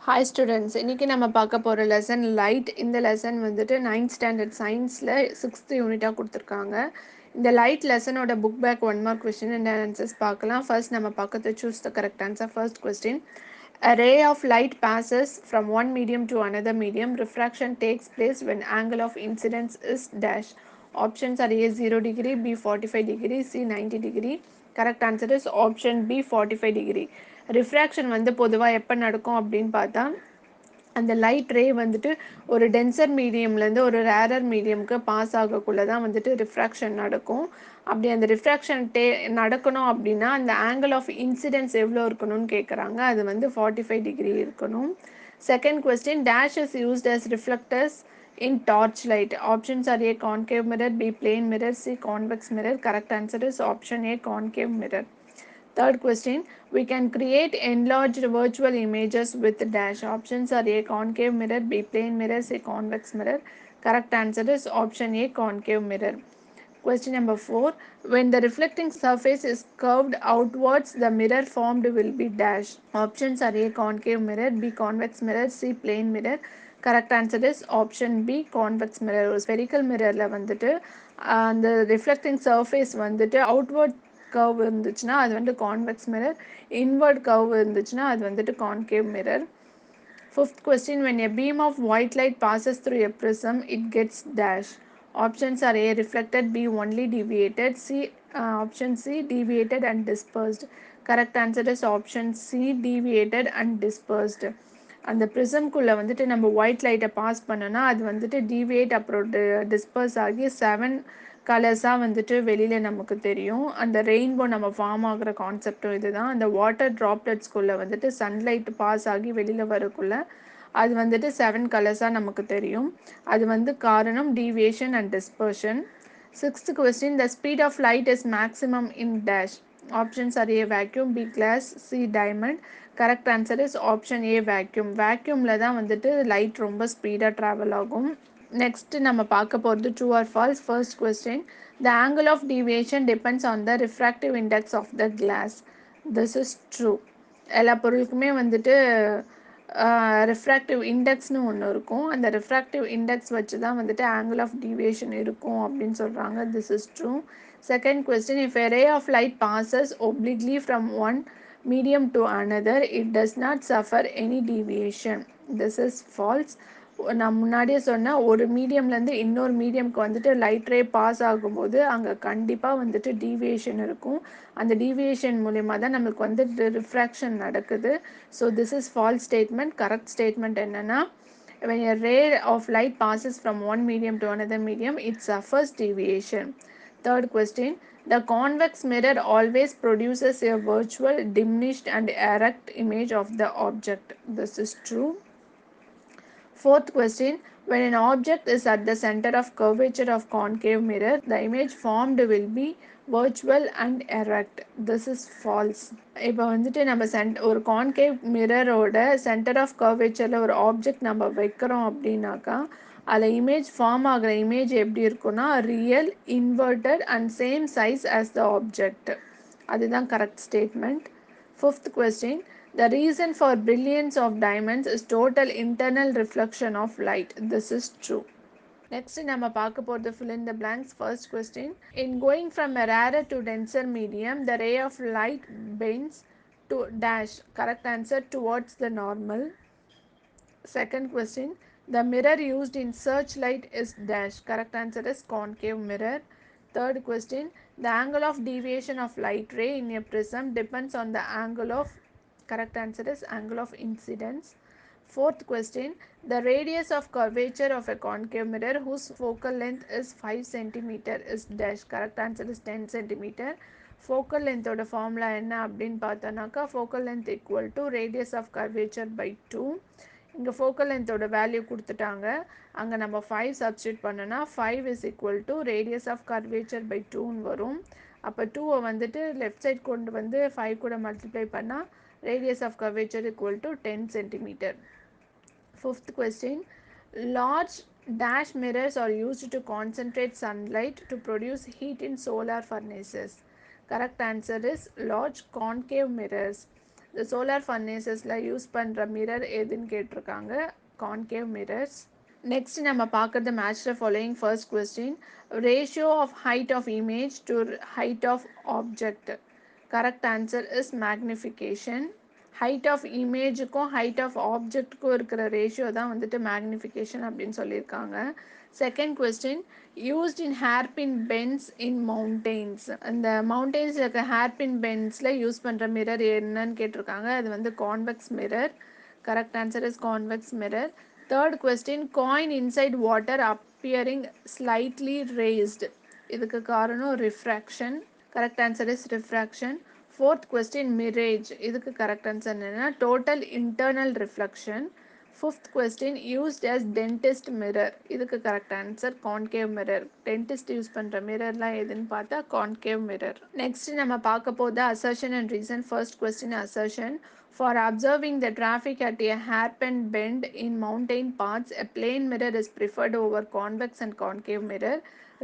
Hi students, இன்றைக்கி நம்ம பார்க்க போகிற லெசன் லைட். இந்த லெசன் வந்துட்டு 9th ஸ்டாண்டர்ட் சயின்ஸில் 6th யூனிட்டாக கொடுத்துருக்காங்க. இந்த லைட் லெசனோட book back 1 mark question and answers பார்க்கலாம். ஃபர்ஸ்ட் நம்ம பார்க்கறது choose the correct answer. First question, a ray of light passes from one medium to another medium. Refraction takes place when angle of incidence is dash. Options are A 0 degree, B 45 degree, C 90 degree. Correct answer is option B 45 degree. Refraction வந்து பொதுவாக எப்போ நடக்கும் அப்படின்னு பார்த்தா, அந்த light ரே வந்துட்டு ஒரு tensor மீடியம்லேருந்து ஒரு ரேரர் மீடியமுக்கு பாஸ் ஆகக்குள்ளே தான் வந்துட்டு ரிஃப்ராக்ஷன் நடக்கும். அப்படி அந்த ரிஃப்ராக்ஷன் நடக்கணும் அப்படின்னா அந்த ஆங்கிள் ஆஃப் இன்சிடென்ஸ் எவ்வளோ இருக்கணும்னு கேட்குறாங்க. அது வந்து 45 டிகிரி இருக்கணும். Second question, dash is used as reflectors in torchlight. Options are A concave mirror, B plane mirror, C convex mirror. Correct answer is option A concave mirror. Third question, we can create enlarged virtual images with dash. Options are A concave mirror, B plane mirror, C convex mirror. Correct answer is option A concave mirror. Question number 4, when the reflecting surface is curved outwards, the mirror formed will be dash. Options are A concave mirror, B convex mirror, C plane mirror. Correct answer is option B convex mirror. ஒரு spherical mirrorல வந்துட்டு அந்த reflecting surface வந்துட்டு outward curve இருந்துச்சுன்னா அது வந்து convex mirror, inward curve இருந்துச்சுன்னா அது வந்துட்டு concave mirror. Fifth question, when a beam of white light passes through a prism, it gets dash. Options are A reflected, B only deviated, option C deviated and dispersed. Correct answer is option C deviated and dispersed. அந்த ப்ரிசம்குள்ளே வந்துட்டு நம்ம white லைட்டை pass பண்ணோன்னா அது வந்துட்டு deviate அப்புறம் disburse ஆகி 7 கலர்ஸாக வந்துட்டு வெளியில் நமக்கு தெரியும். அந்த ரெயின்போ நம்ம ஃபார்ம் ஆகிற கான்செப்டும் இதுதான். அந்த வாட்டர் ட்ராப்லெட்ஸ்குள்ளே வந்துட்டு சன்லைட் பாஸ் ஆகி வெளியில் வரக்குள்ளே அது வந்துட்டு 7 கலர்ஸாக நமக்கு தெரியும். அது வந்து காரணம் deviation and dispersion. Sixth question, the speed of light is maximum in dash. Options are A vacuum, B glass, C diamond. Correct answer is option A vacuum. Vacuumல தான் வந்துட்டு லைட் ரொம்ப ஸ்பீடாக ட்ராவல் ஆகும். நெக்ஸ்ட் நம்ம பார்க்க போகிறது true or false. First question, the angle of deviation depends on the refractive index of the glass. This is true. எல்லா பொருளுக்குமே வந்துட்டு ரிஃப்ராக்டிவ் இண்டெக்ஸ்னு ஒன்று இருக்கும். அந்த ரிஃப்ராக்டிவ் இண்டெக்ஸ் வச்சு தான் வந்துட்டு ஆங்கிள் ஆஃப் டீவியேஷன் இருக்கும் அப்படின்னு சொல்கிறாங்க. This is true. Second question, if a ray of light passes obliquely from one medium to another, it does not suffer any deviation. This is false. நான் முன்னாடியே சொன்னேன், ஒரு மீடியம்லேருந்து இன்னொரு மீடியம்க்கு வந்துட்டு லைட் ரே பாஸ் ஆகும்போது அங்கே கண்டிப்பாக வந்துட்டு டீவியேஷன் இருக்கும். அந்த டீவியேஷன் மூலயமா தான் நம்மளுக்கு வந்து ரிஃப்ராக்ஷன் நடக்குது. So this is false statement. Correct statement என்னென்னா, when a ray of light passes from one medium to another medium, it suffers deviation. Third question, the convex mirror always produces a virtual, diminished and erect image of the object. This is true. Fourth question, when an object is at the center of curvature of concave mirror, the image formed will be virtual and erect. This is false. இப்போ வந்துட்டு நம்ம ஒரு concave மிரரோட centre of கர்வேச்சரில் ஒரு object நம்ம வைக்கிறோம் அப்படின்னாக்கா அதில் image form ஆகிற இமேஜ் எப்படி இருக்குன்னா real, inverted and same size as the object. அதுதான் correct statement. Fifth question, the reason for brilliance of diamonds is total internal reflection of light. This is true. Next நம்ம பார்க்க போகிறது fill in the blanks. First question, in going from a rarer to denser medium, the ray of light bends to dash. Correct answer, towards the normal. Second question, the mirror used in searchlight is dash. Correct answer is concave mirror. Third question, the angle of deviation of light ray in a prism depends on the angle of, correct answer is angle of incidence. Fourth question, the radius of curvature of a concave mirror whose focal length is 5 cm is dash. Correct answer is 10 cm. Focal length ஓட formula என்ன அப்படின்னு பார்த்தோன்னாக்கா focal length equal to radius of curvature by 2. இங்கே focal லென்த்தோட value கொடுத்துட்டாங்க. அங்கே நம்ம 5 substitute பண்ணோன்னா 5 is equal to radius of curvature by 2ன்னு வரும். அப்போ 2வை வந்துட்டு லெஃப்ட் சைட் கொண்டு வந்து 5 கூட மல்டிப்ளை பண்ணால் radius of curvature equal to 10 cm. Fifth question, large dash mirrors are used to concentrate sunlight to produce heat in solar furnaces. Correct answer is large concave mirrors. இந்த solar ஃபர்னேசஸில் use பண்ணுற mirror எதுன்னு கேட்டிருக்காங்க. Concave mirrors. Next நம்ம பார்க்குறது match the following. First question, ratio of height of image to height of object. Correct answer is magnification. Height of இமேஜுக்கும் height of ஆப்ஜெக்ட்டுக்கும் இருக்கிற ரேஷியோ தான் வந்துட்டு மேக்னிஃபிகேஷன் அப்படின்னு சொல்லியிருக்காங்க. Second question, used in hairpin bends in mountains. இந்த மவுண்டெயின்ஸில் இருக்க ஹேர்பின் பென்ஸில் யூஸ் பண்ணுற மிரர் என்னன்னு கேட்டிருக்காங்க. அது வந்து convex mirror. Correct answer is convex mirror. Third question, coin inside water appearing slightly raised. இதுக்கு காரணம் refraction. Correct answer is refraction. Fourth question, mirage. இதுக்கு கரெக்ட் ஆன்சர் என்னென்னா total internal reflection. Fifth question, used as dentist mirror. இதுக்கு correct answer concave mirror. Dentist use பண்ணுற மிரர்லாம் எதுன்னு பார்த்தா concave mirror. Next நம்ம பார்க்க போது assertion and reason. First question assertion. For observing the traffic at a hairpin bend in mountain paths, a plane mirror is preferred over convex and concave mirror.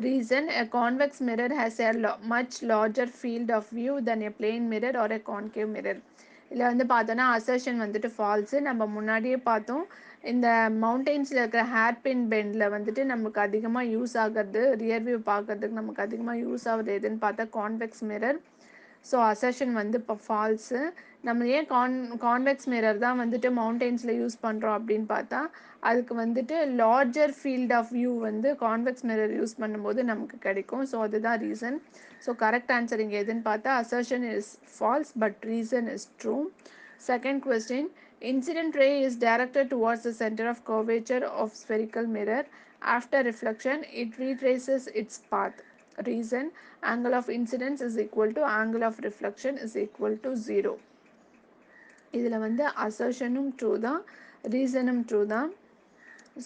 Reason, a convex mirror has a much larger field of view than a plane mirror or a concave mirror. இதில் வந்து பார்த்தோன்னா assertion வந்துட்டு falls. நம்ம முன்னாடியே பார்த்தோம், இந்த மவுண்டெயின்ஸில் இருக்கிற hairpin பெண்டில் வந்துட்டு நமக்கு அதிகமாக யூஸ் ஆகிறது, ரியர் வியூ பார்க்கறதுக்கு நமக்கு அதிகமாக யூஸ் ஆகுது எதுன்னு பார்த்தா கான்வெக்ஸ் மிரர். ஸோ அசர்ஷன் வந்து இப்போ ஃபால்ஸு. நம்ம ஏன் கான்வெக்ஸ் மிரர் தான் வந்துட்டு மவுண்டெயின்ஸில் யூஸ் பண்ணுறோம் அப்படின்னு பார்த்தா, அதுக்கு வந்துட்டு லார்ஜர் ஃபீல்ட் ஆஃப் வியூ வந்து கான்வெக்ஸ் மிரர் யூஸ் பண்ணும்போது நமக்கு கிடைக்கும். ஸோ அதுதான் ரீசன். ஸோ கரெக்ட் ஆன்சர் இங்கே எதுன்னு பார்த்தா assertion is false but reason is true. Second question, incident ray is directed towards the center of curvature of spherical mirror. After reflection, it retraces its path. Reason, angle of incidence is equal to angle of reflection is equal to 0. இதில் வந்து அசர்ஷனும் true தான், ரீசனும் true தான்.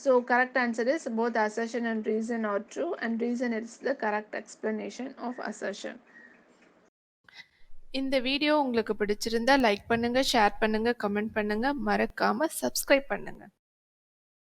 So correct answer is both assertion and reason are true and reason is the correct explanation of assertion. இந்த video உங்களுக்கு பிடிச்சிருந்தா like பண்ணுங்க, ஷேர் பண்ணுங்க, கமெண்ட் பண்ணுங்க, மறக்காம சப்ஸ்கிரைப் பண்ணுங்க.